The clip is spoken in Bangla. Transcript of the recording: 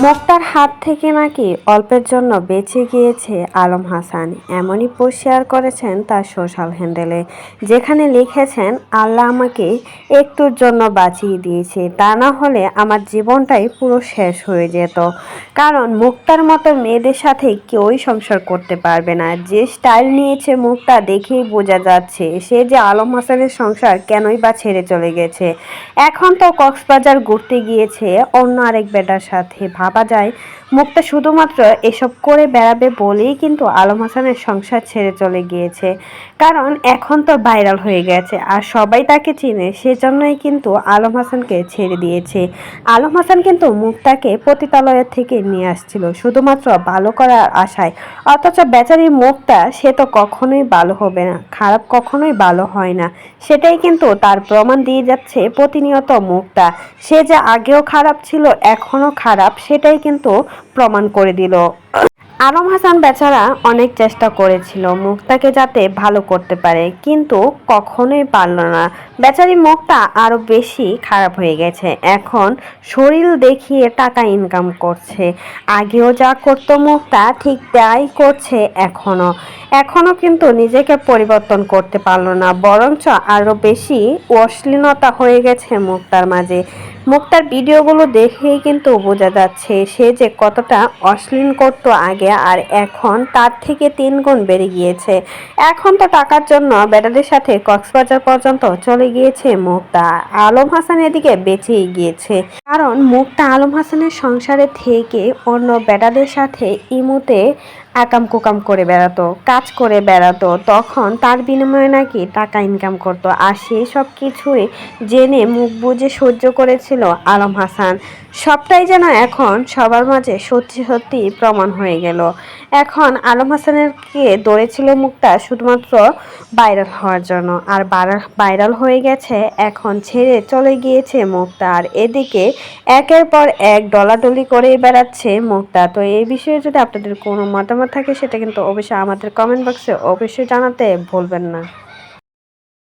মুক্তার হাত থেকে নাকি অল্পের জন্য বেঁচে গিয়েছে আলম হাসান, এমনই পোস্ট শেয়ার করেছেন তার সোশ্যাল হ্যান্ডেলে, যেখানে লিখেছেন, আল্লাহ আমাকে একটুর জন্য বাঁচিয়ে দিয়েছে, তা না হলে আমার জীবনটাই পুরো শেষ হয়ে যেত। কারণ মুক্তার মতো মেয়েদের সাথে কেউই সংসার করতে পারবে না। যে স্টাইল নিয়েছে মুক্তা, দেখেই বোঝা যাচ্ছে সে যে আলম হাসানের সংসার কেনই বা ছেড়ে চলে গেছে। এখন তো কক্সবাজার ঘুরতে গিয়েছে অন্য আরেক বেটার সাথে। ভাবা যায় মুক্তা শুধুমাত্র এসব করে বেড়াবে বলেই কিন্তু আলম হাসানের সংসার ছেড়ে চলে গিয়েছে। কারণ এখন তো ভাইরাল হয়ে গেছে আর সবাই তাকে চিনে, সেজন্যই কিন্তু আলম হাসানকে ছেড়ে দিয়েছে। আলম হাসান কিন্তু মুক্তাকে পতিতালয়ের থেকে নিয়ে আসছিল শুধুমাত্র ভালো করার আশায়, অথচ বেচারি মুক্তা সে তো কখনোই ভালো হবে না, খারাপ কখনোই ভালো হয় না। সেটাই কিন্তু তার প্রমাণ দিয়ে যাচ্ছে প্রতিনিয়ত মুক্তা। সে যে আগেও খারাপ ছিল এখনো খারাপ, সেটাই কিন্তু প্রমাণ করে দিল। আলম হাসান বেচারা অনেক চেষ্টা করেছিল মুক্তাকে যাতে ভালো করতে পারে, কিন্তু কখনোই পারল না। বেচারি মুক্তা আরো বেশি খারাপ হয়ে গেছে। এখন শরীর দেখিয়ে টাকা ইনকাম করছে। আগেও যা করতো মুক্তা ঠিক তাই করছে এখনো কিন্তু নিজেকে পরিবর্তন করতে পারলো না, বরঞ্চ আরো বেশি অশ্লীলতা হয়ে গেছে মুক্তার মাঝে। মুক্তার ভিডিওগুলো দেখেই কিন্তু বোঝা যাচ্ছে সে যে কতটা অশ্লীল করতো আগে, আর এখন তার থেকে 3 গুণ বেড়ে গিয়েছে। এখন তো টাকার জন্য বেটাদের সাথে কক্সবাজার পর্যন্ত চলে গিয়েছে মুক্তা। আলম হাসান এদিকে বেঁচেই গিয়েছে, কারণ মুক্তা আলম হাসানের সংসারে থেকে অন্য বেটাদের সাথে ইমুতে আকাম কুকাম করে বেড়াতো, কাজ করে বেড়াতো, তখন তার বিনিময়ে নাকি টাকা ইনকাম করতো। আর সেই সব কিছুই জেনে মুখ বুজে সহ্য করেছিল আলম হাসান। সবটাই যেন এখন সবার মাঝে সত্যি সত্যি প্রমাণ হয়ে গেল। এখন আলম হাসানেরকে ধরেছিল মুক্তা শুধুমাত্র ভাইরাল হওয়ার জন্য, আর ভাইরাল হয়ে গেছে, এখন ছেড়ে চলে গিয়েছে মুক্তা। আর এদিকে একের পর এক ডলাডলি করেই বেড়াচ্ছে মুক্তা। তো এই বিষয়ে যদি আপনাদের কোনো মতামত থাকে সেটা কিন্তু অবশ্যই আমাদের কমেন্ট বক্সে অবশ্যই জানাতে ভুলবেন না।